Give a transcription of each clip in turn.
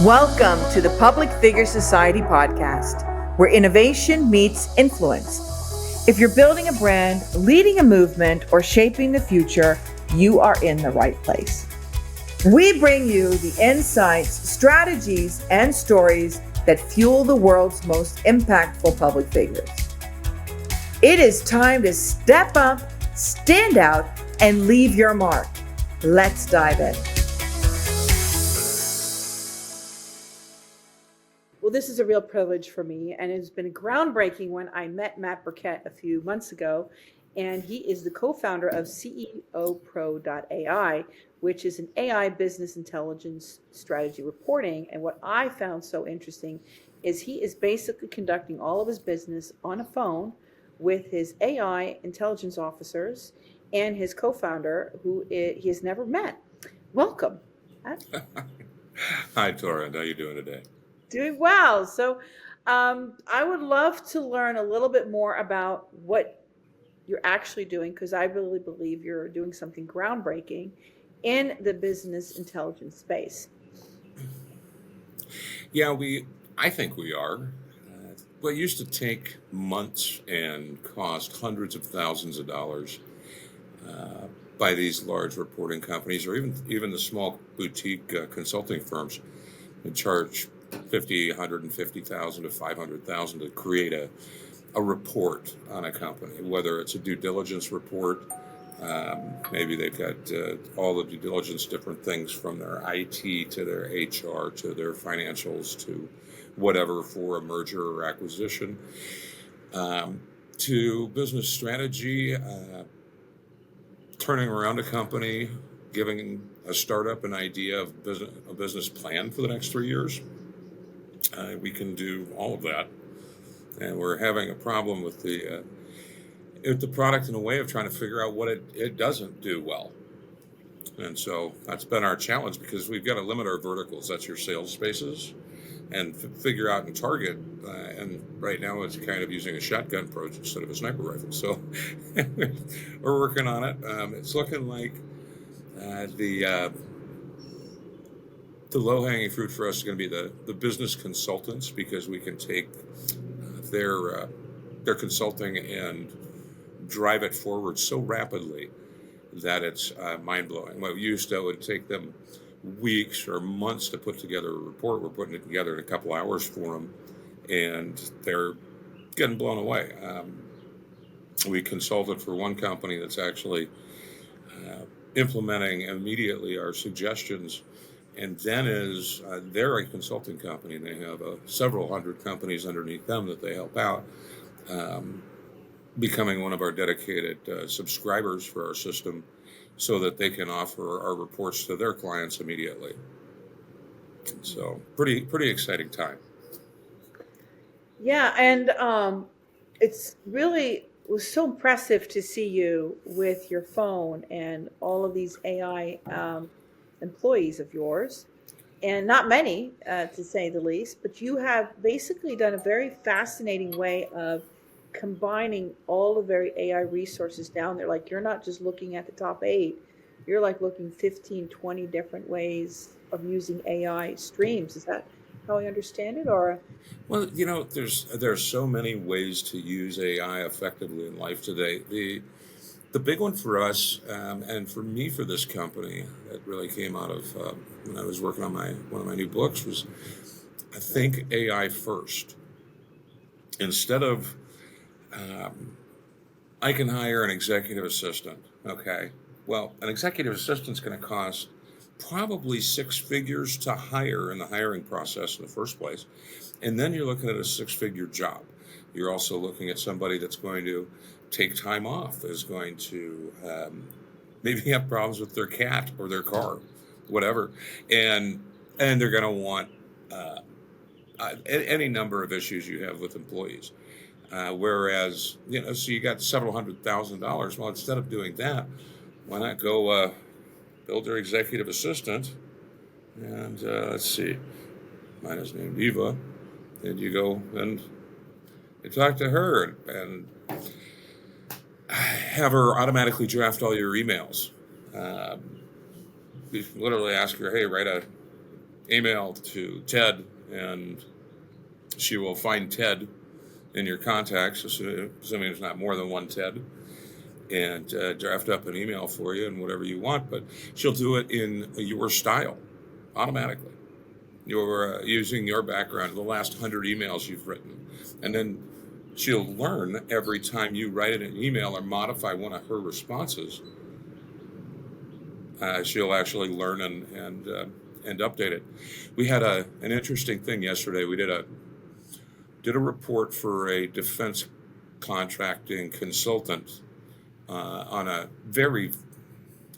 Welcome to the Public Figure Society podcast, where innovation meets influence. If you're building a brand, leading a movement, or shaping the future, you are in the right place. We bring you the insights, strategies, and stories that fuel the world's most impactful public figures. It is time to step up, stand out, and leave your mark. Let's dive in. Well, this is a real privilege for me, and it's been groundbreaking when I met Matt Burkett a few months ago, and he is the co-founder of Ceop Pro AI, which is an AI business intelligence strategy reporting. And what I found so interesting is he is basically conducting all of his business on a phone with his AI intelligence officers and his co-founder, who he has never met. Welcome, Matt. Hi, Tora. How are you doing today? Doing well. So I would love to learn a little bit more about what you're actually doing, because I really believe you're doing something groundbreaking in the business intelligence space. Yeah, I think we are. What used to take months and cost hundreds of thousands of dollars by these large reporting companies, or even the small boutique consulting firms, that charge $50,000, $150,000 to $500,000 to create a report on a company, whether it's a due diligence report. Maybe they've got all the due diligence, different things from their IT to their HR to their financials to whatever for a merger or acquisition, to business strategy, turning around a company, giving a startup an idea of a business plan for the next 3 years. We can do all of that, and we're having a problem with the product in a way of trying to figure out what it doesn't do well. And so that's been our challenge, because we've got to limit our verticals. That's your sales spaces, and figure out and target. And right now it's kind of using a shotgun approach instead of a sniper rifle. So we're working on it. It's looking like the low-hanging fruit for us is going to be the business consultants, because we can take their consulting and drive it forward so rapidly that it's mind-blowing. What would take them weeks or months to put together a report, we're putting it together in a couple hours for them, and they're getting blown away. We consulted for one company that's actually implementing immediately our suggestions, and then they're a consulting company, and they have several hundred companies underneath them that they help out, becoming one of our dedicated subscribers for our system, so that they can offer our reports to their clients immediately. So pretty exciting time. Yeah, and it's really was so impressive to see you with your phone and all of these AI employees of yours, and not many, to say the least, but you have basically done a very fascinating way of combining all the very AI resources down there. Like, you're not just looking at the top 8, you're like looking 15, 20 different ways of using AI streams. Is that how I understand it? Or well, there's so many ways to use AI effectively in life today. The big one for us, and for me, for this company, that really came out of when I was working on one of my new books, was I think AI first. Instead of I can hire an executive assistant. Okay, well, an executive assistant's going to cost probably 6 figures to hire in the hiring process in the first place, and then you're looking at a 6-figure job. You're also looking at somebody that's going to take time off, is going to maybe have problems with their cat or their car, whatever, and they're going to want any number of issues you have with employees. Whereas, so you got several $100,000. Well, instead of doing that, why not go build their executive assistant? And let's see, mine is named Eva, and you go and you talk to her and have her automatically draft all your emails. We literally ask her, hey, write a email to Ted, and she will find Ted in your contacts, assuming there's not more than one Ted, and draft up an email for you and whatever you want. But she'll do it in your style automatically. You're using your background, the last 100 emails you've written, and then she'll learn every time you write an email or modify one of her responses. She'll actually learn and update it. We had an interesting thing yesterday. We did a report for a defense contracting consultant on a very,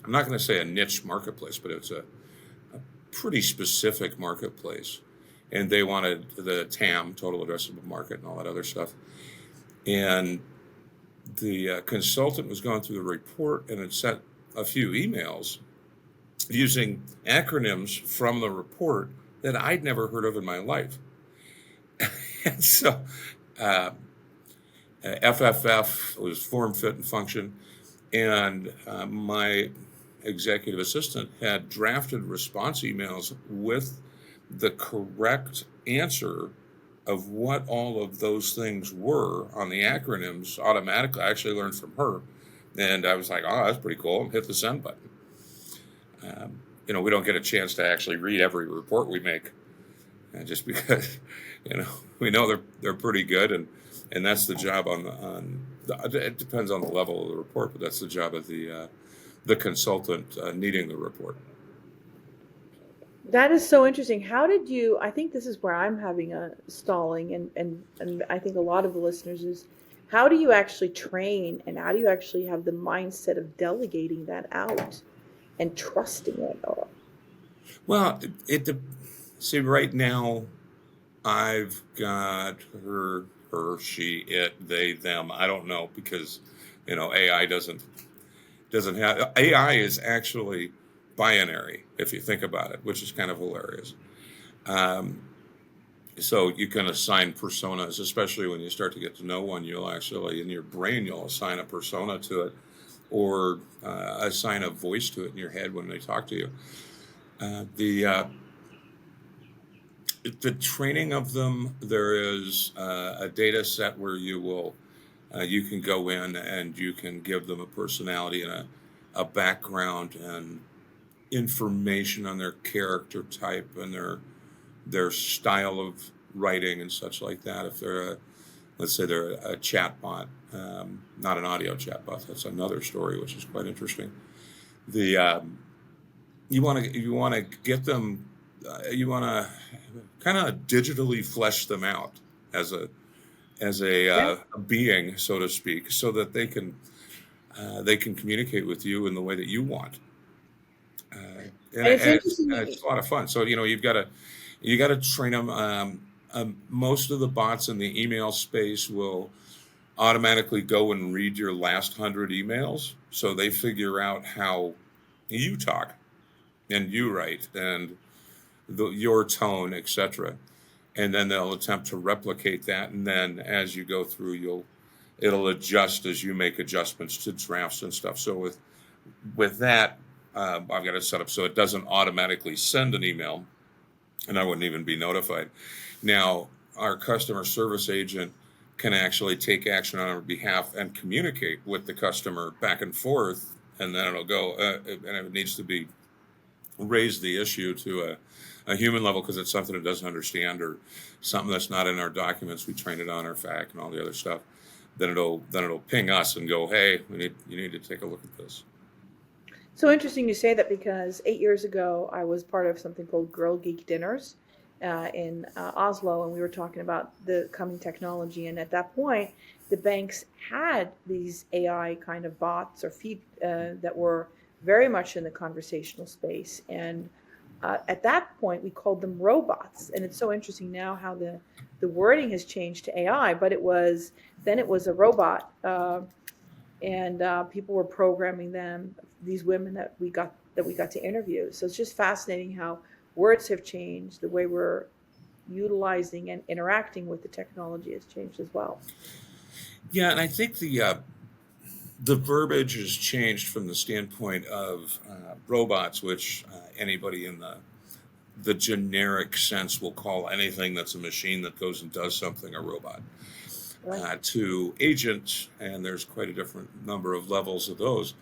I'm not going to say a niche marketplace, but it's a pretty specific marketplace. And they wanted the TAM, total addressable market, and all that other stuff. And the consultant was going through the report and had sent a few emails using acronyms from the report that I'd never heard of in my life. And so FFF was form, fit, and function. And my executive assistant had drafted response emails with the correct answer of what all of those things were on the acronyms automatically. I actually learned from her. And I was like, oh, that's pretty cool. And hit the send button. We don't get a chance to actually read every report we make, just because, we know they're pretty good, and that's the job it depends on the level of the report, but that's the job of the consultant needing the report. That is so interesting. How did you, I think this is where I'm having a stalling, and I think a lot of the listeners is, how do you actually train, and how do you actually have the mindset of delegating that out and trusting it all? Well, see, right now, I've got her, she, it, they, them. I don't know, because, AI doesn't have, AI is actually binary, if you think about it, which is kind of hilarious. So you can assign personas, especially when you start to get to know one. You'll actually, in your brain, you'll assign a persona to it, or assign a voice to it in your head when they talk to you. The training of them, there is a data set where you can go in and you can give them a personality and a background and information on their character type and their style of writing and such like that. If they're let's say they're a chatbot, not an audio chatbot, that's another story, which is quite interesting. You want to get them, you want to kind of digitally flesh them out as a being, so to speak, so that they can communicate with you in the way that you want. And it's a lot of fun. So you got to train them. Most of the bots in the email space will automatically go and read your last 100 emails, so they figure out how you talk and you write and your tone, etc. And then they'll attempt to replicate that. And then as you go through, it'll adjust as you make adjustments to drafts and stuff. So with that, I've got it set up so it doesn't automatically send an email, and I wouldn't even be notified. Now, our customer service agent can actually take action on our behalf and communicate with the customer back and forth, and then it'll go, and it needs to be raise the issue to a human level because it's something it doesn't understand or something that's not in our documents. We train it on our FAQ and all the other stuff. Then it'll ping us and go, hey, you need to take a look at this. So interesting you say that, because 8 years ago I was part of something called Girl Geek Dinners in Oslo, and we were talking about the coming technology. And at that point, the banks had these AI kind of bots or feed that were very much in the conversational space. And at that point, we called them robots. And it's so interesting now how the wording has changed to AI, but it was a robot, and people were programming them, these women that we got to interview. So it's just fascinating how words have changed, the way we're utilizing and interacting with the technology has changed as well. Yeah, and I think the verbiage has changed from the standpoint of robots, which anybody in the generic sense will call anything that's a machine that goes and does something a robot. Right. To agents, and there's quite a different number of levels of those.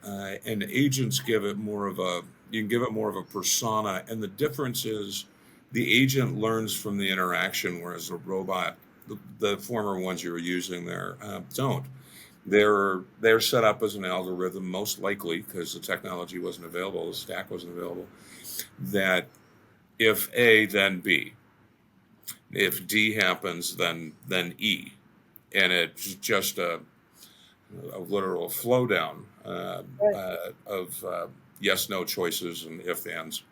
And agents give it more of a, you can give it more of a persona. And the difference is the agent learns from the interaction, whereas a robot, the former ones you were using there, don't. They're set up as an algorithm, most likely because the technology wasn't available, the stack wasn't available, that if A, then B. If D happens, then E. And it's just a literal flow down Right. of yes, no choices and if ands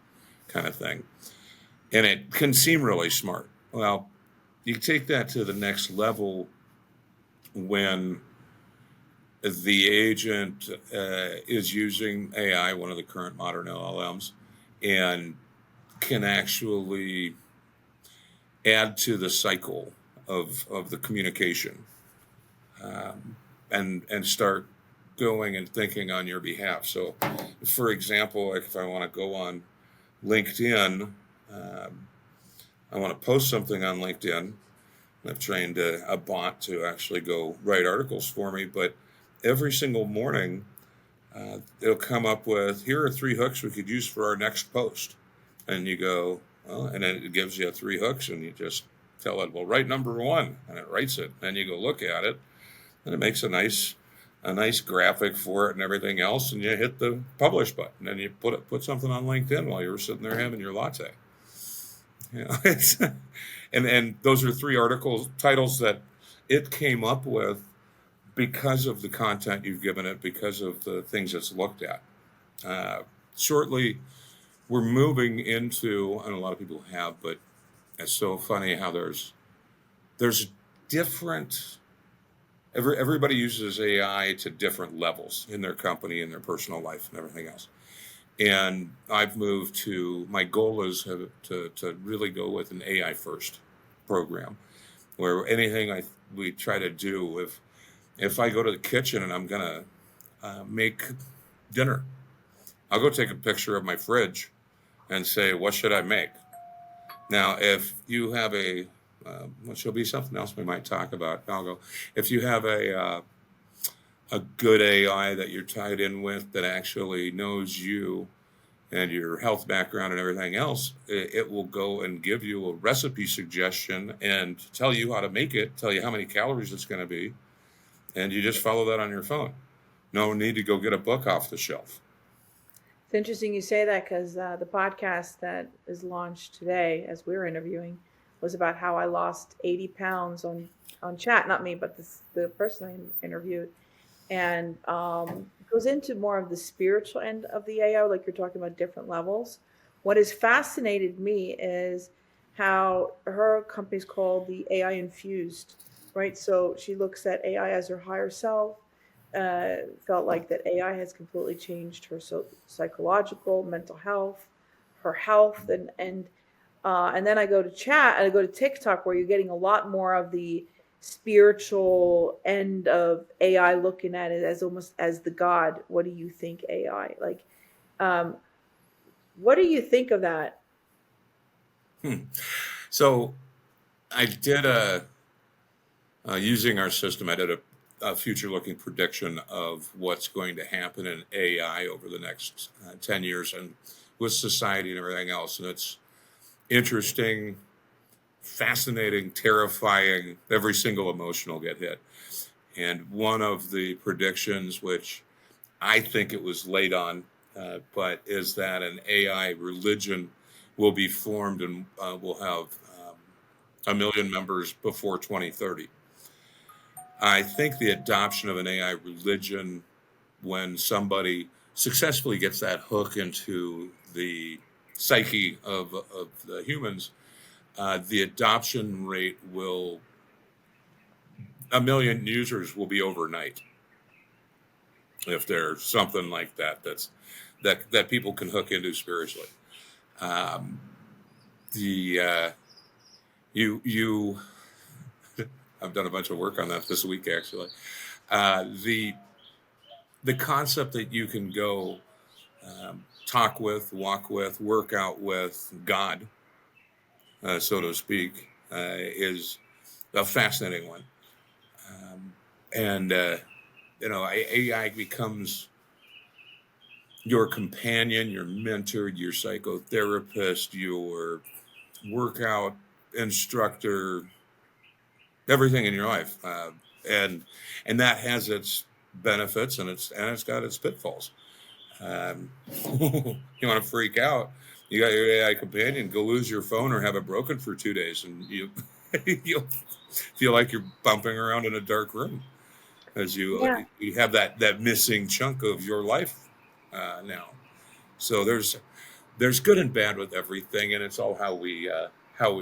kind of thing. And it can seem really smart. Well, you take that to the next level when the agent is using AI, one of the current modern LLMs, and can actually add to the cycle of the communication, and start going and thinking on your behalf. So, for example, like if I want to go on LinkedIn, I want to post something on LinkedIn. I've trained a bot to actually go write articles for me, but every single morning, it'll come up with, here are 3 hooks we could use for our next post. And you go, well, and then it gives you 3 hooks, and you just tell it, well, write number 1, and it writes it. Then you go look at it, and it makes a nice graphic for it and everything else, and you hit the publish button, and you put something on LinkedIn while you were sitting there having your latte. You know, it's and those are 3 article titles that it came up with because of the content you've given it, because of the things it's looked at. Shortly, we're moving into, and a lot of people have, but it's so funny how there's different. Everybody uses AI to different levels in their company, in their personal life, and everything else. And I've moved to, my goal is to really go with an AI first program, where anything we try to do, if I go to the kitchen and I'm gonna make dinner, I'll go take a picture of my fridge and say, what should I make? Now, if you have which will be something else we might talk about, I'll go, if you have a good AI that you're tied in with that actually knows you and your health background and everything else, it will go and give you a recipe suggestion and tell you how to make it, tell you how many calories it's going to be, and you just follow that on your phone. No need to go get a book off the shelf. It's interesting you say that because the podcast that is launched today, as we're interviewing, was about how I lost 80 pounds on chat. Not me, but the person I interviewed. And it goes into more of the spiritual end of the AI, like you're talking about different levels. What has fascinated me is how her company's called the AI infused, right? So she looks at AI as her higher self. Felt like that AI has completely changed her psychological, mental health, her health, and then I go to chat and I go to TikTok where you're getting a lot more of the spiritual end of AI, looking at it as almost as the God. What do you think AI? Like, what do you think of that? So I did using our system, I did a future-looking prediction of what's going to happen in AI over the next 10 years and with society and everything else. And it's interesting, fascinating, terrifying. Every single emotion will get hit. And one of the predictions, which I think it was late on, but is that an AI religion will be formed and will have 1 million members before 2030. I think the adoption of an AI religion, when somebody successfully gets that hook into the psyche of the humans, the adoption rate will, 1 million users will be overnight. If there's something like that people can hook into spiritually. The you I've done a bunch of work on that this week, actually. The concept that you can go talk with, walk with, work out with God, so to speak, is a fascinating one. And AI becomes your companion, your mentor, your psychotherapist, your workout instructor, everything in your life, and and that has its benefits and it's got its pitfalls. Um, you want to freak out? You got your AI companion. Go lose your phone or have it broken for 2 days, and you'll feel like you're bumping around in a dark room as Yeah. you have that missing chunk of your life now. So there's good and bad with everything, and it's all how we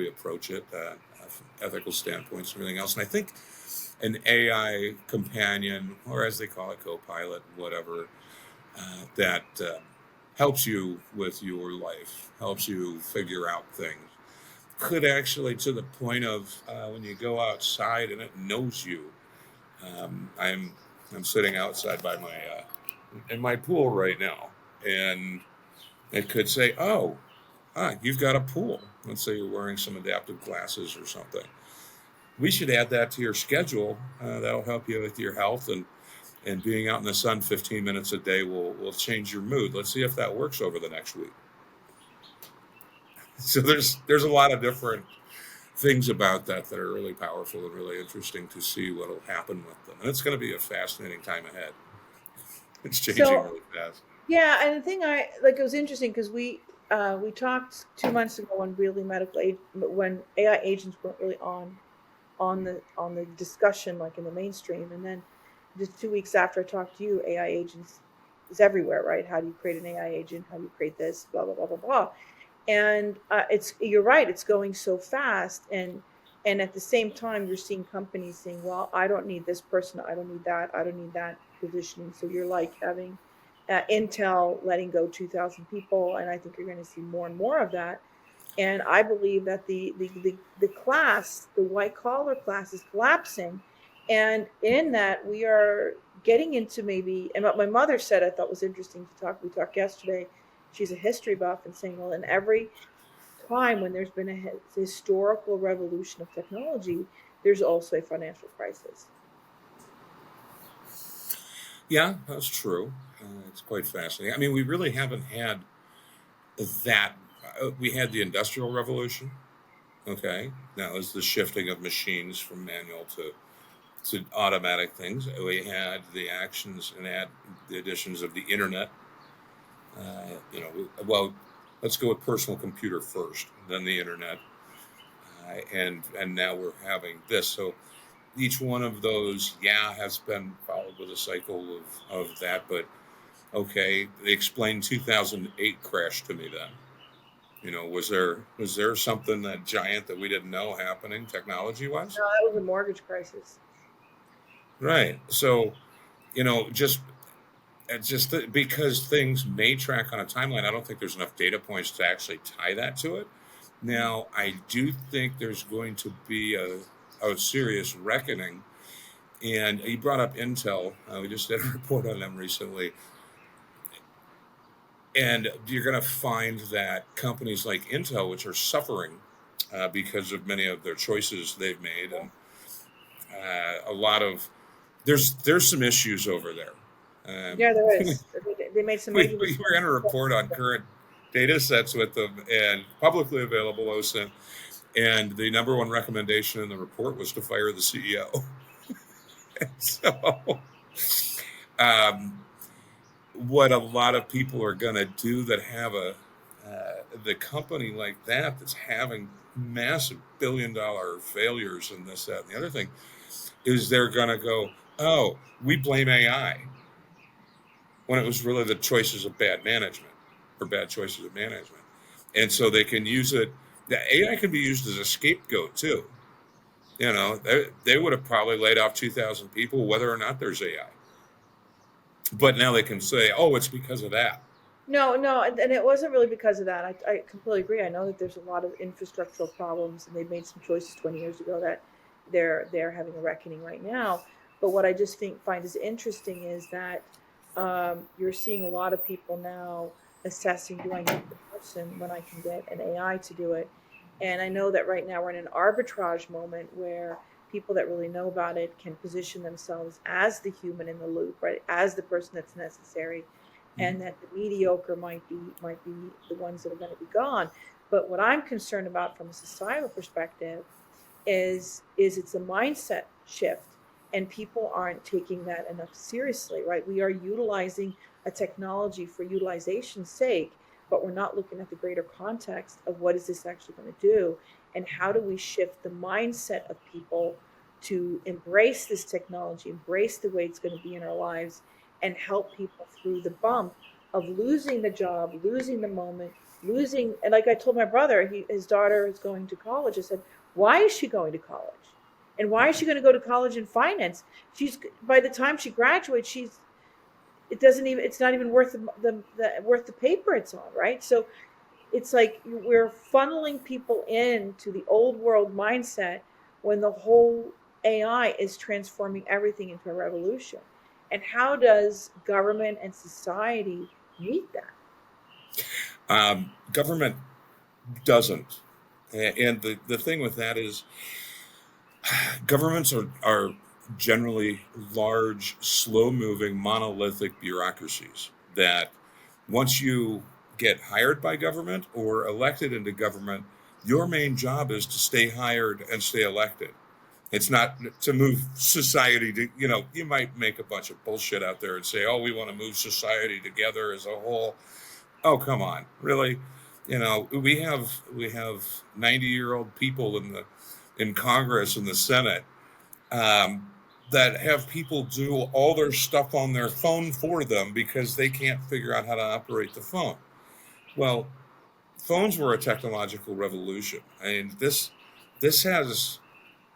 approach it, from ethical standpoints and everything else. And I think an AI companion, or as they call it, co-pilot, whatever, that helps you with your life, helps you figure out things. Could actually, to the point of when you go outside and it knows you. Um, I'm I'm sitting outside by my in my pool right now, and it could say, "Oh, you've got a pool." Let's say you're wearing some adaptive glasses or something. We should add that to your schedule. That'll help you with your health, and being out in the sun 15 minutes a day will change your mood. Let's see if that works over the next week. So there's a lot of different things about that are really powerful and really interesting to see what will happen with them. And it's going to be a fascinating time ahead. It's changing So really fast. yeah, and the thing I like, it was interesting because we talked 2 months ago when really when AI agents weren't really on the discussion like in the mainstream, and then just 2 weeks after I talked to you, AI agents is everywhere, right? How do you create an AI agent? How do you create this? Blah blah blah blah blah. And it's you're right, it's going so fast, and at the same time you're seeing companies saying, well, I don't need this person, I don't need that, I don't need that positioning. So you're like having Intel letting go 2,000 people, and I think you're going to see more and more of that. And I believe that the class, the white collar class, is collapsing, and in that we are getting into maybe, and what my mother said I thought was interesting to talk. We talked yesterday. She's a history buff, and saying, well, in every time when there's been a historical revolution of technology, there's also a financial crisis. Yeah, that's true. It's quite fascinating. I mean, we really haven't had that. We had the Industrial Revolution. Okay, that was the shifting of machines from manual to automatic things. We had the actions and the additions of the internet. Well, let's go with personal computer first, then the internet, and now we're having this. So each one of those, yeah, has been followed with a cycle of that. But okay, they explained 2008 crash to me then. Was there something that giant that we didn't know happening technology wise? No, that was a mortgage crisis. Right. So just because things may track on a timeline, I don't think there's enough data points to actually tie that to it. Now, I do think there's going to be a serious reckoning. And you brought up Intel. We just did a report on them recently. And you're going to find that companies like Intel, which are suffering because of many of their choices they've made, and a lot of there's some issues over there. Yeah, there We, is. They made some major we were in a mistakes. report on current data sets with them and publicly available OSINT, and the number one recommendation in the report was to fire the CEO. So, um, what a lot of people are going to do that have the company like that's having massive billion-dollar failures and this, that, and the other thing is they're going to go, oh, we blame AI when it was really the choices of bad management or bad choices of management. And so they can use it. The AI can be used as a scapegoat too. They would have probably laid off 2,000 people, whether or not there's AI. But now they can say, oh, it's because of that. No, no, and it wasn't really because of that. I completely agree. I know that there's a lot of infrastructural problems, and they made some choices 20 years ago that they're having a reckoning right now. But what I just find is interesting is that you're seeing a lot of people now, assessing, do I need the person when I can get an AI to do it? And I know that right now we're in an arbitrage moment where people that really know about it can position themselves as the human in the loop, right? As the person that's necessary, Mhm. and that the mediocre might be the ones that are going to be gone. But what I'm concerned about from a societal perspective is it's a mindset shift, and people aren't taking that enough seriously, right? We are utilizing a technology for utilization's sake, but we're not looking at the greater context of what is this actually going to do, and how do we shift the mindset of people to embrace this technology, embrace the way it's going to be in our lives, and help people through the bump of losing the job, losing the moment, losing. And like I told my brother, his daughter is going to college. I said, why is she going to college? And why is she going to go to college in finance? She's, by the time she graduates, it's not even worth worth the paper it's on, right? So it's like we're funneling people into the old world mindset when the whole AI is transforming everything into a revolution. And how does government and society meet that? Government doesn't. And the thing with that is governments are generally large, slow moving, monolithic bureaucracies that once you get hired by government or elected into government, your main job is to stay hired and stay elected. It's not to move society to, you might make a bunch of bullshit out there and say, oh, we want to move society together as a whole. Oh, come on, really? We have 90-year-old people in Congress and the Senate, um, that have people do all their stuff on their phone for them because they can't figure out how to operate the phone. Well, phones were a technological revolution. I mean, this has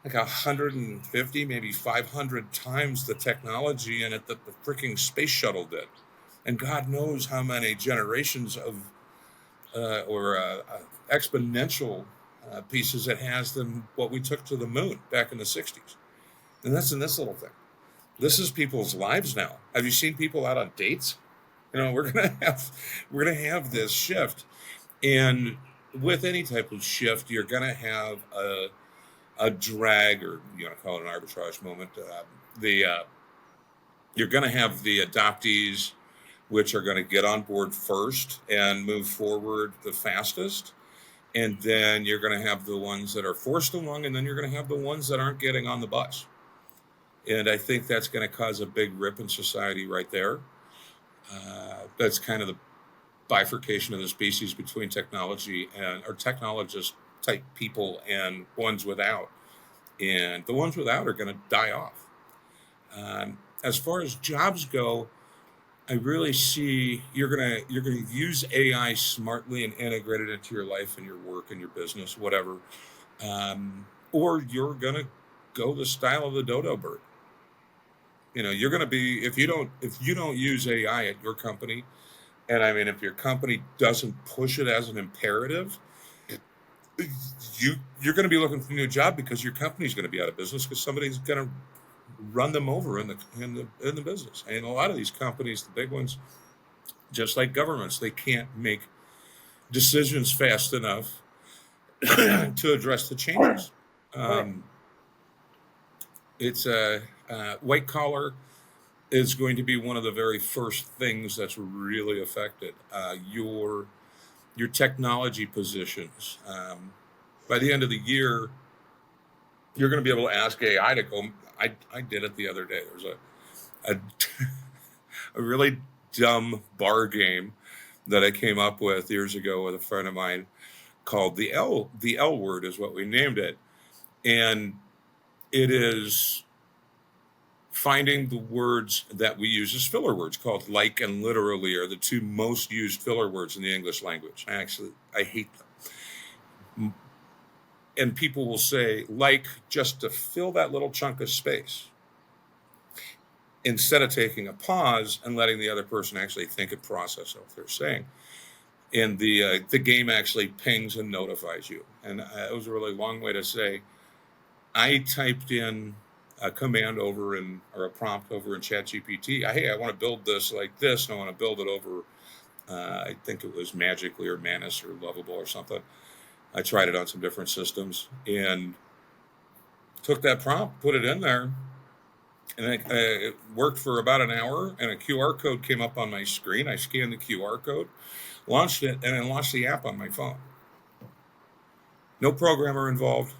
like 150, maybe 500 times the technology in it that the freaking space shuttle did, and God knows how many generations of exponential pieces it has than what we took to the moon back in the 60s. And that's in this little thing. This is people's lives now. Have you seen people out on dates? We're gonna have this shift, and with any type of shift, you're gonna have a drag, or you want to call it an arbitrage moment. The You're gonna have the adoptees, which are going to get on board first and move forward the fastest. And then you're going to have the ones that are forced along, and then you're going to have the ones that aren't getting on the bus. And I think that's going to cause a big rip in society right there. That's kind of the bifurcation of the species between technology and or technologist type people and ones without. And the ones without are going to die off. As far as jobs go, I really see you're gonna use AI smartly and integrate it into your life and your work and your business, whatever, or you're gonna go the style of the dodo bird. You're gonna be if you don't use AI at your company, and I mean if your company doesn't push it as an imperative, you're gonna be looking for a new job because your company's gonna be out of business because somebody's gonna run them over in the business. And a lot of these companies, the big ones, just like governments, they can't make decisions fast enough to address the changes. Right. Um, it's a white collar is going to be one of the very first things that's really affected. Your technology positions. By the end of the year, you're going to be able to ask AI to go. I did it the other day. There was a a really dumb bar game that I came up with years ago with a friend of mine called the L word is what we named it. And it is finding the words that we use as filler words, called like and literally are the two most used filler words in the English language. I hate them. And people will say like just to fill that little chunk of space instead of taking a pause and letting the other person actually think and process what they're saying. And the game actually pings and notifies you. And it was a really long way to say I typed in a command over or a prompt over in ChatGPT. Hey, I want to build this like this, and I want to build it over I think it was Magically or Manus or Lovable or something. I tried it on some different systems and took that prompt, put it in there, and it worked for about an hour. And a QR code came up on my screen. I scanned the QR code, launched it, and then launched the app on my phone. No programmer involved.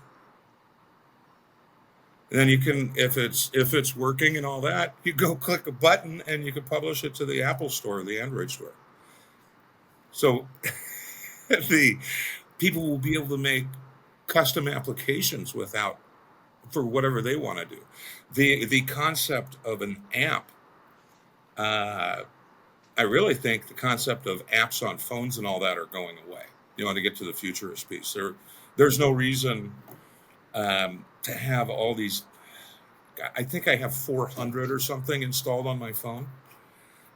And then you can, if it's working and all that, you go click a button and you can publish it to the Apple Store or the Android Store. So the people will be able to make custom applications without for whatever they want to do. The concept of an app, uh, I really think the concept of apps on phones and all that are going away. You want to get to the futurist piece. There's no reason to have all these. I think I have 400 or something installed on my phone,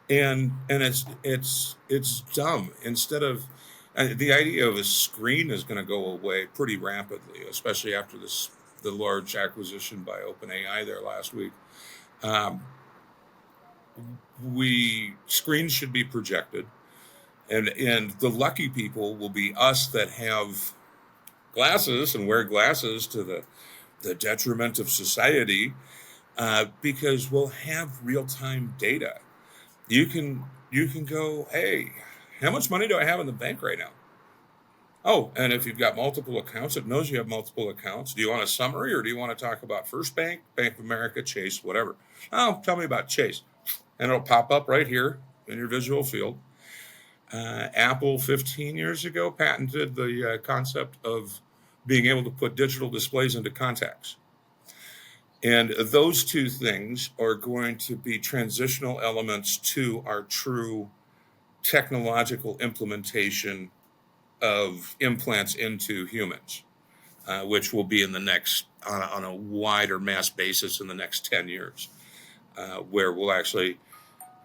and it's dumb. Instead of the idea of a screen is going to go away pretty rapidly, especially after the large acquisition by OpenAI there last week. Um, Screens should be projected, and the lucky people will be us that have glasses and wear glasses to the detriment of society, because we'll have real-time data. You can go, hey, how much money do I have in the bank right now? Oh, and if you've got multiple accounts, it knows you have multiple accounts. Do you want a summary, or do you want to talk about First Bank, Bank of America, Chase, whatever? Oh, tell me about Chase. And it'll pop up right here in your visual field. Apple 15 years ago patented the concept of being able to put digital displays into contacts. And those two things are going to be transitional elements to our true technological implementation of implants into humans, which will be in the next, on a wider mass basis in the next 10 years, where we'll actually,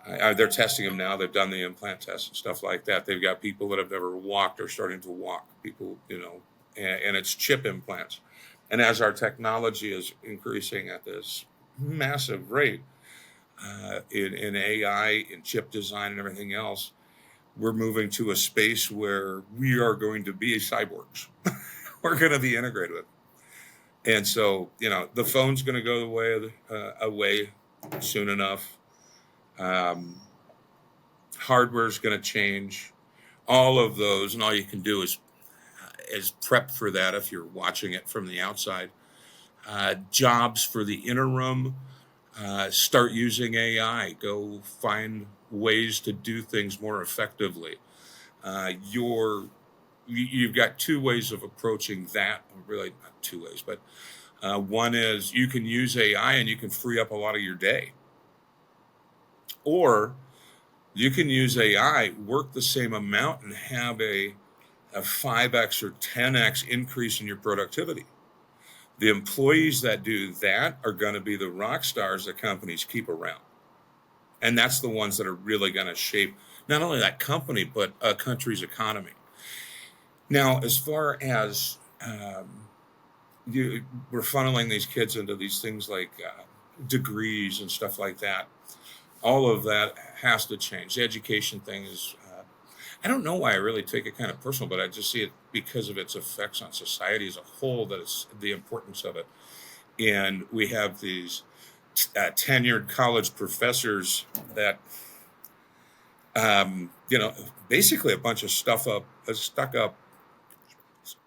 they're testing them now. They've done the implant tests and stuff like that. They've got people that have never walked or starting to walk, people, and it's chip implants. And as our technology is increasing at this massive rate, in AI, in chip design, and everything else, we're moving to a space where we are going to be cyborgs. We're going to be integrated with it. And so, the phone's going to go away soon enough. Hardware's going to change. All of those, and all you can do is prep for that if you're watching it from the outside. Jobs for the interim, start using AI. Go find ways to do things more effectively. You've got two ways of approaching that. Really, not two ways, but one is you can use AI and you can free up a lot of your day. Or you can use AI, work the same amount, and have a 5x or 10x increase in your productivity. The employees that do that are going to be the rock stars that companies keep around. And that's the ones that are really going to shape not only that company, but a country's economy. Now, as far as we're funneling these kids into these things like degrees and stuff like that, all of that has to change. The education thing is, I don't know why I really take it kind of personal, but I just see it because of its effects on society as a whole, that it's the importance of it. And we have these tenured college professors that, basically a bunch of stuck up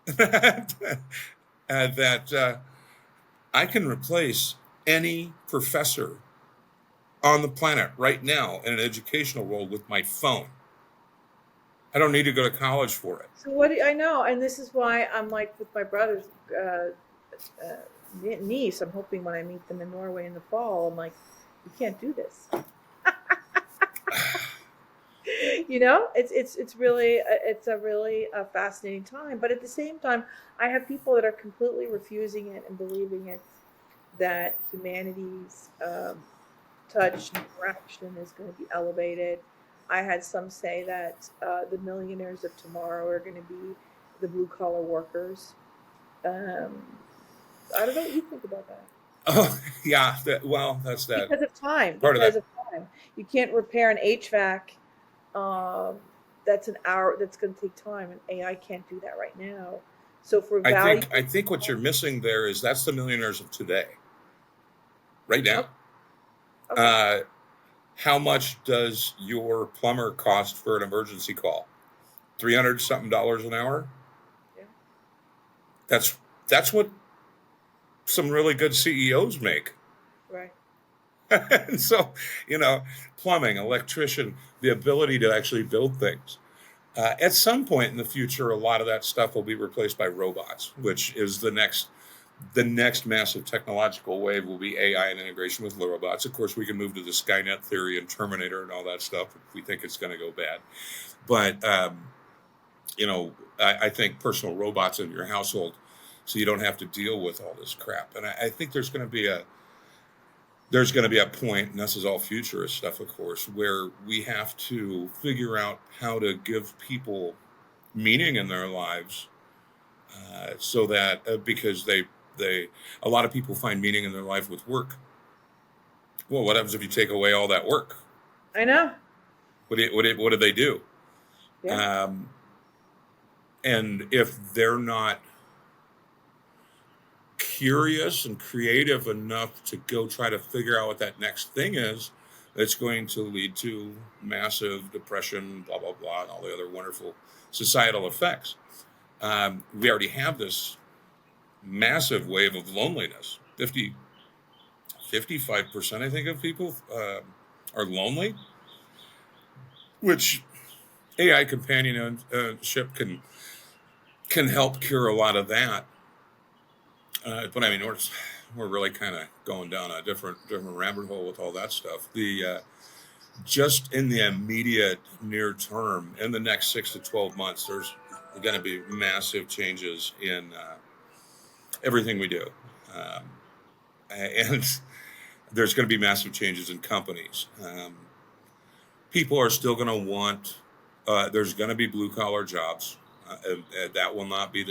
that I can replace any professor on the planet right now in an educational role with my phone. I don't need to go to college for it. So I know, and this is why I'm like with my brother's niece. I'm hoping when I meet them in Norway in the fall, I'm like, you can't do this. It's really a really fascinating time. But at the same time, I have people that are completely refusing it and believing it, that humanity's touch and interaction is going to be elevated. I had some say that the millionaires of tomorrow are going to be the blue collar workers. I don't know what you think about that. Oh, yeah. That's that. Because of time. Part of that. Because of time. You can't repair an HVAC that's an hour that's going to take time, and AI can't do that right now. So for I value, think I think what you're missing there is that's the millionaires of today, right now. okay, okay, Uh, how much does your plumber cost for an emergency call? 300 something dollars an hour. yeah, That's what some really good CEOs make. right, And so, you know, plumbing, electrician, the ability to actually build things. At some point in the future, a lot of that stuff will be replaced by robots, which is the next massive technological wave will be AI and integration with robots. Of course, we can move to the Skynet theory and Terminator and all that stuff if we think it's going to go bad. But I think personal robots in your household, so you don't have to deal with all this crap. And I think there's going to be a point, and this is all futurist stuff, of course, where we have to figure out how to give people meaning in their lives, so that because they a lot of people find meaning in their life with work. Well, what happens if you take away all that work? I know, What do they do? yeah, Um, and if they're not curious and creative enough to go try to figure out what that next thing is, it's going to lead to massive depression, blah, blah, blah, and all the other wonderful societal effects. We already have this massive wave of loneliness. 55%, I think, of people are lonely, which AI companionship can help cure a lot of that. But I mean, we're really kind of going down a different rabbit hole with all that stuff. The just in the immediate near term, in the next 6 to 12 months, there's going to be massive changes in everything we do, um, and there's going to be massive changes in companies. People are still going to want. There's going to be blue collar jobs. And that will not be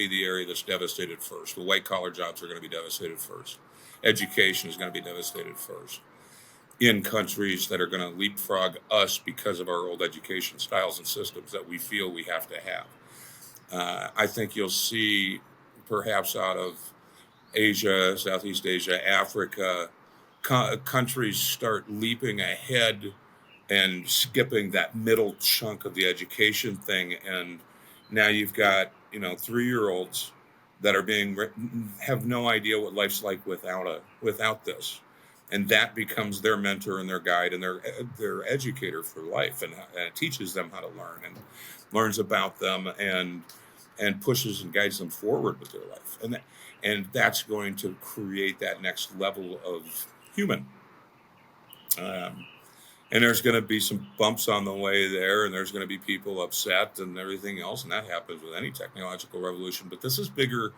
the area that's devastated first. The white collar jobs are going to be devastated first. Education is going to be devastated first. In countries that are going to leapfrog us because of our old education styles and systems that we feel we have to have. I think you'll see, perhaps out of Asia, Southeast Asia, Africa, countries start leaping ahead and skipping that middle chunk of the education thing. And now you've got 3-year-olds that are have no idea what life's like without this, and that becomes their mentor and their guide and their educator for life, and teaches them how to learn and learns about them and pushes and guides them forward with their life, and that's going to create that next level of human. Um, and there's going to be some bumps on the way there, and there's going to be people upset and everything else, and that happens with any technological revolution. But this is bigger.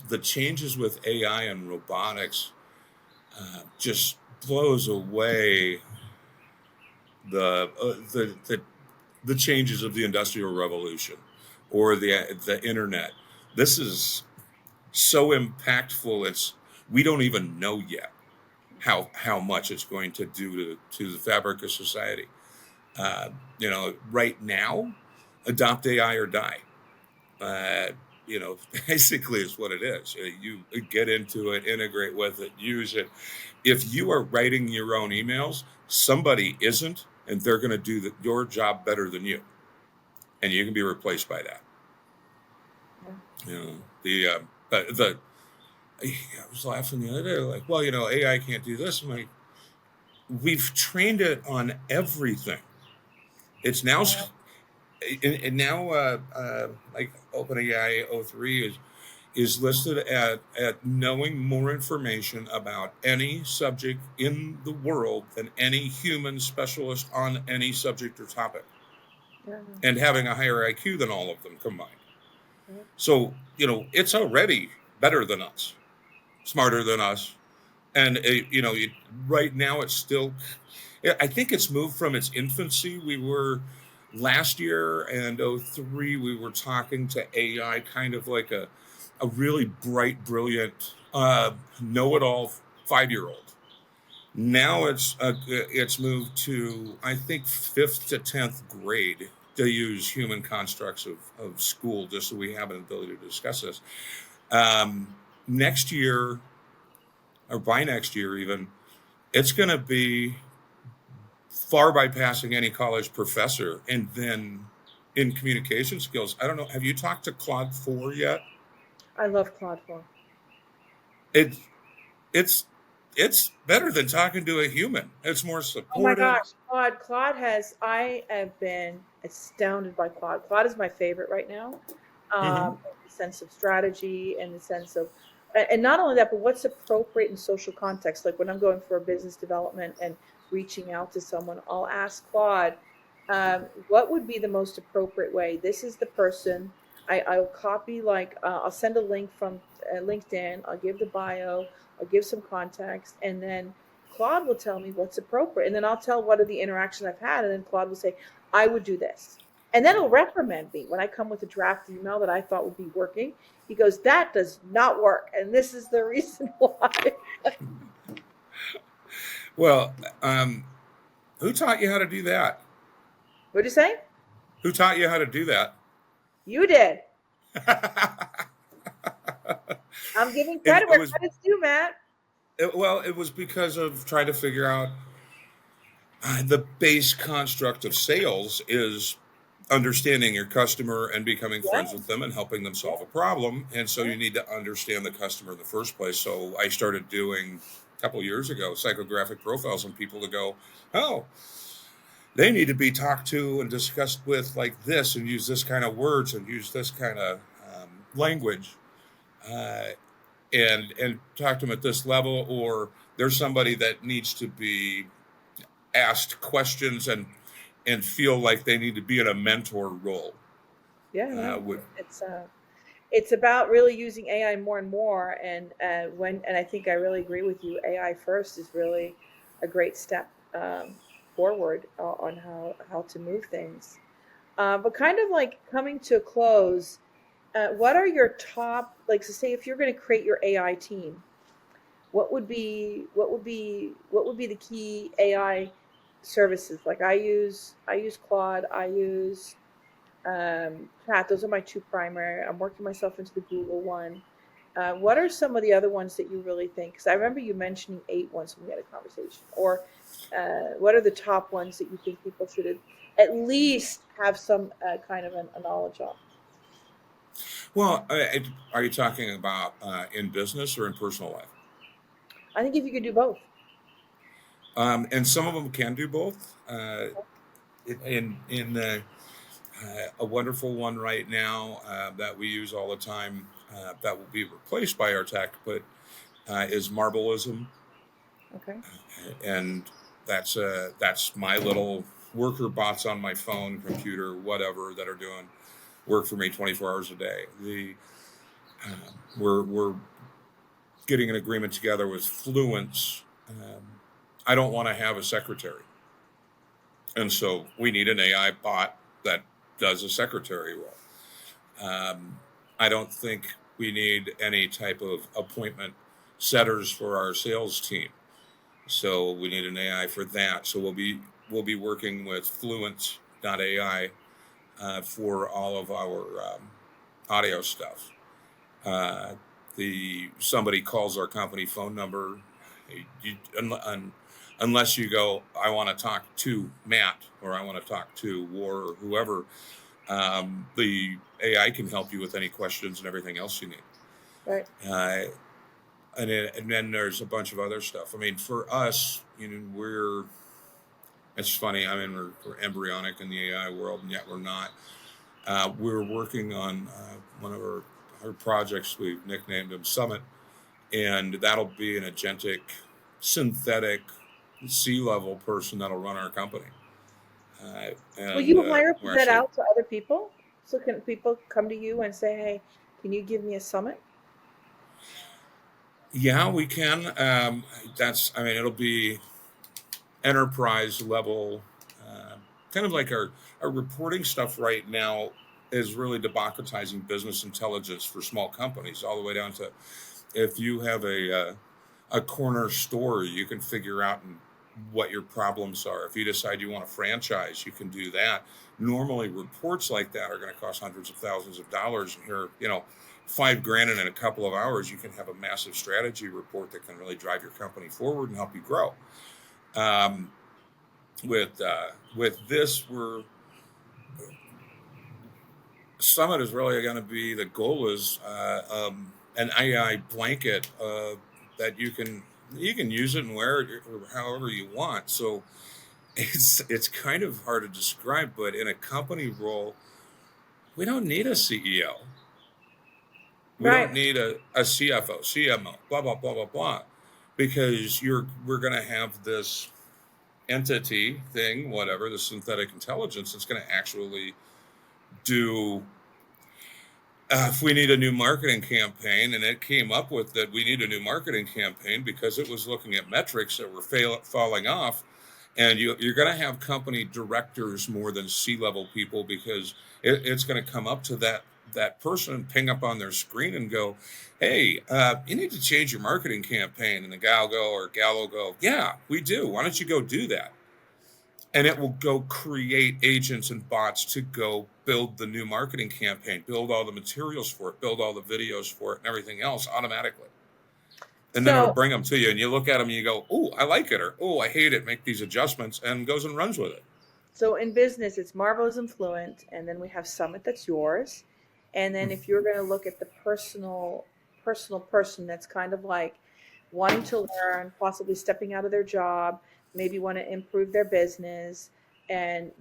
The changes with AI and robotics just blows away the changes of the Industrial Revolution or the internet. This is so impactful. We don't even know yet how much it's going to do to the fabric of society. Right now, adopt AI or die. Uh, Basically is what it is. You get into it, integrate with it, use it. If you are writing your own emails, somebody isn't, and they're going to do your job better than you, and you can be replaced by that. yeah, The I was laughing the other day, like, well, AI can't do this. I'm like, we've trained it on everything. It's now, yeah, and now, like OpenAI O3 is listed at knowing more information about any subject in the world than any human specialist on any subject or topic, yeah, and having a higher IQ than all of them combined. yeah, So, it's already better than us, smarter than us. And, right now it's still, I think it's moved from its infancy. We were last year and '03, we were talking to AI kind of like a really bright, brilliant, know-it-all 5-year-old. Now it's moved to, I think, 5th to 10th grade to use human constructs of school, just so we have an ability to discuss this. Next year, or by next year even, it's going to be far bypassing any college professor. And then in communication skills, I don't know, have you talked to Claude 4 yet? I love Claude 4. It it's it's better than talking to a human. It's more Oh my supportive. gosh, I have been astounded by Claude. Claude is my favorite right now. Hmm. In the sense of strategy and the sense of, and not only that, but what's appropriate in social context. Like when I'm going for a business development and reaching out to someone, I'll ask Claude, what would be the most appropriate way? This is the person. I'll copy, like, I'll send a link from LinkedIn. I'll give the bio. I'll give some context, and then Claude will tell me what's appropriate. And then I'll tell what are the interactions I've had. And then Claude will say, I would do this. And then he'll reprimand me when I come with a draft email that I thought would be working. He goes, that does not work. And this is the reason why. Well, who taught you how to do that? What'd you say? Who taught you how to do that? You did. I'm giving credit It where was credit's due, Matt. well, it was because of trying to figure out the base construct of sales is understanding your customer and becoming Yeah, friends with them and helping them yeah, solve a problem. And so yeah. you need to understand the customer in the first place. So I started doing a couple of years ago psychographic profiles on people to go, oh, they need to be talked to and discussed with like this, and use this kind of words and use this kind of language, uh, and talk to them at this level. Or there's somebody that needs to be asked questions and feel like they need to be in a mentor role. Yeah, no, With it's about really using AI more and more. And and I think I really agree with you. AI first is really a great step forward on how to move things. But kind of like coming to a close, what are your top, like, so say if you're going to create your AI team, what would be the key AI services? Like I use Claude, I use Chat. Those are my two primary. I'm working myself into the Google one. What are some of the other ones that you really think? Because I remember you mentioning 8 once when we had a conversation. Or what are the top ones that you think people should at least have some kind of a knowledge of? well, are you talking about in business or in personal life? I think if you could do both. And some of them can do both. In a wonderful one right now that we use all the time, that will be replaced by our tech, but is Marbleism. Okay. And that's my little worker bots on my phone, computer, whatever, that are doing work for me 24 hours a day. The we're getting an agreement together with Fluence. I don't want to have a secretary, and so we need an AI bot that does a secretary role. I don't think we need any type of appointment setters for our sales team. So we need an AI for that. So we'll be working with Fluent AI for all of our audio stuff. Uh, the Somebody calls our company phone number, unless you go, I want to talk to Matt, or I want to talk to War, or whoever. The AI can help you with any questions and everything else you need. Right. Uh, and then there's a bunch of other stuff. I mean, for us, it's funny. I mean, we're embryonic in the AI world, and yet we're not. We're working on one of our projects. We've nicknamed them Summit, and that'll be an agentic, synthetic, C-level person that'll run our company. Will And you hire we're that actually, out to other people? So can people come to you and say, "Hey, can you give me a summit?" yeah, we can. I mean, it'll be enterprise level, uh, kind of like our reporting stuff right now is really democratizing business intelligence for small companies, all the way down to if you have a a corner store, you can figure out what your problems are. If you decide you want a franchise, you can do that. Normally, reports like that are going to cost hundreds of thousands of dollars. And here, $5,000 in a couple of hours, you can have a massive strategy report that can really drive your company forward and help you grow. Um, with this, Summit is really going to be, the goal is an AI blanket that you can use it and wear it however you want. So it's kind of hard to describe, but in a company role, we don't need a CEO. We don't Right. need a CFO, CMO, blah blah blah blah blah, because we're going to have this entity thing, whatever, the synthetic intelligence that's going to actually do. If we need a new marketing campaign, and it came up with that we need a new marketing campaign because it was looking at metrics that were falling off, and you're going to have company directors more than C-level people, because it's going to come up to that person and ping up on their screen and go, hey, you need to change your marketing campaign. And the gal will go, yeah, we do. Why don't you go do that? And it will go create agents and bots to go build the new marketing campaign, build all the materials for it, build all the videos for it, and everything else automatically. And then it'll So bring them to you, and you look at them and you go, oh, I like it, or oh, I hate it, make these adjustments, and goes and runs with it. So in business, it's Marvelous and Fluent, and then we have Summit that's yours. And then if you're going to look at the personal person that's kind of like wanting to learn, possibly stepping out of their job, maybe want to improve their business, and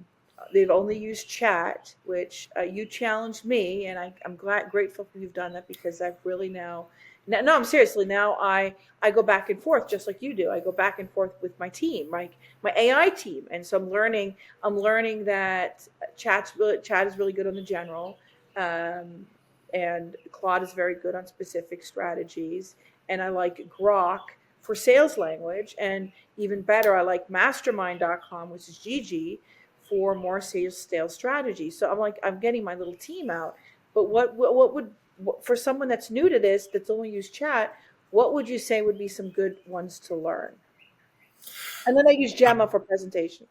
they've only used chat, which you challenged me, and I'm grateful you've done that, because I've really no, I'm seriously, now I go back and forth just like you do. I go back and forth with my team, my AI team, and so I'm learning that chat is really good on the general, and Claude is very good on specific strategies, and I like Grok for sales language, and even better, I like mastermind.com, which is Gigi, for more sales strategy. So I'm getting my little team out. But what would, for someone that's new to this, that's only used chat, what would you say would be some good ones to learn? And then I use Gemma for presentation.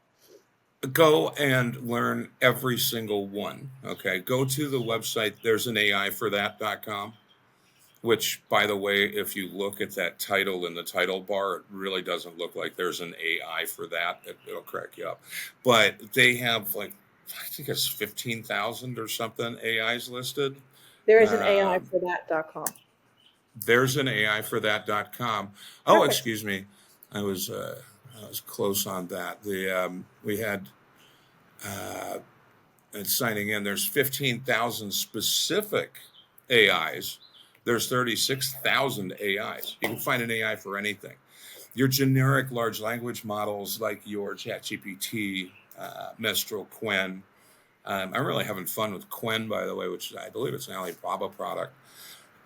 Go and learn every single one. Okay, go to the website. There's an AI for that.com, which, by the way, if you look at that title in the title bar, it really doesn't look like there's an AI for that. It'll crack you up. But they have, like, I think it's 15,000 or something AIs listed. There is an AI Um, for that.com. there's an AI for that.com. Oh, Perfect. excuse me. I was close on that. We had and signing in. There's 15,000 specific AIs. There's 36,000 AIs. You can find an AI for anything. Your generic large language models like your ChatGPT, Mistral, Quen. I'm really having fun with Quen, by the way, which I believe it's an Alibaba product,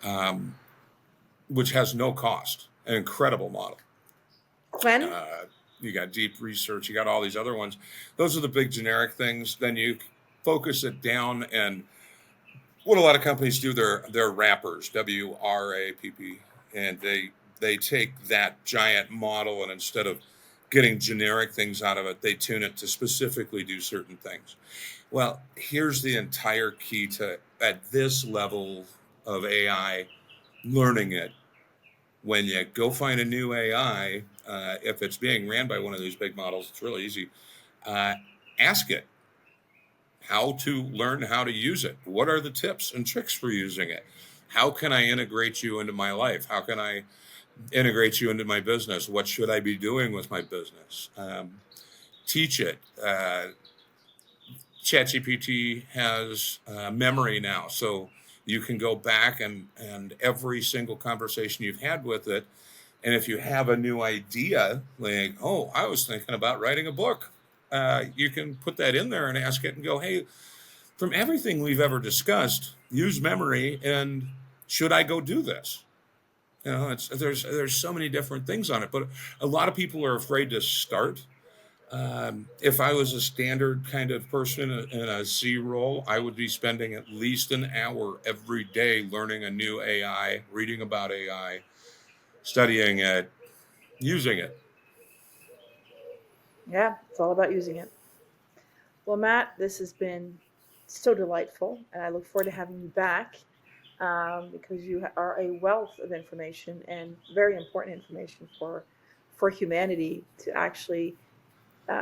um, which has no cost. An incredible model. Glenn? You got deep research. You got all these other ones. Those are the big generic things. Then you focus it down, and what a lot of companies do, they're wrappers, WRAPP, and they take that giant model, and instead of getting generic things out of it, they tune it to specifically do certain things. Well, here's the entire key to, at this level of AI, learning it. When you go find a new AI, if it's being ran by one of these big models, it's really easy. Ask it how to learn how to use it. What are the tips and tricks for using it? How can I integrate you into my life? How can I integrate you into my business? What should I be doing with my business? Teach it. ChatGPT has memory now, so you can go back and every single conversation you've had with it, and if you have a new idea, like, oh, I was thinking about writing a book, you can put that in there and ask it and go, hey, from everything we've ever discussed, use memory, and should I go do this? There's so many different things on it, but a lot of people are afraid to start. If I was a standard kind of person in a C role, I would be spending at least an hour every day learning a new AI, reading about AI, studying it, using it. Yeah, it's all about using it. Well, Matt, this has been so delightful, and I look forward to having you back because you are a wealth of information and very important information for humanity to actually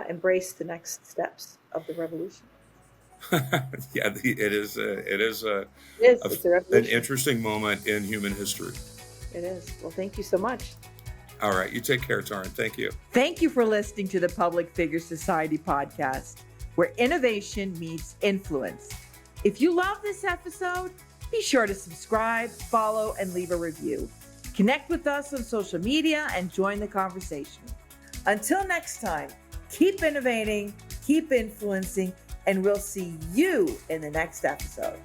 embrace the next steps of the revolution. Yeah, It is. a It's a an revolution. interesting moment in human history. It is. Well, thank you so much. All right, you take care, Taryn. Thank you. Thank you for listening to the Public Figure Society podcast, where innovation meets influence. If you love this episode, be sure to subscribe, follow, and leave a review. Connect with us on social media and join the conversation. Until next time, keep innovating, keep influencing, and we'll see you in the next episode.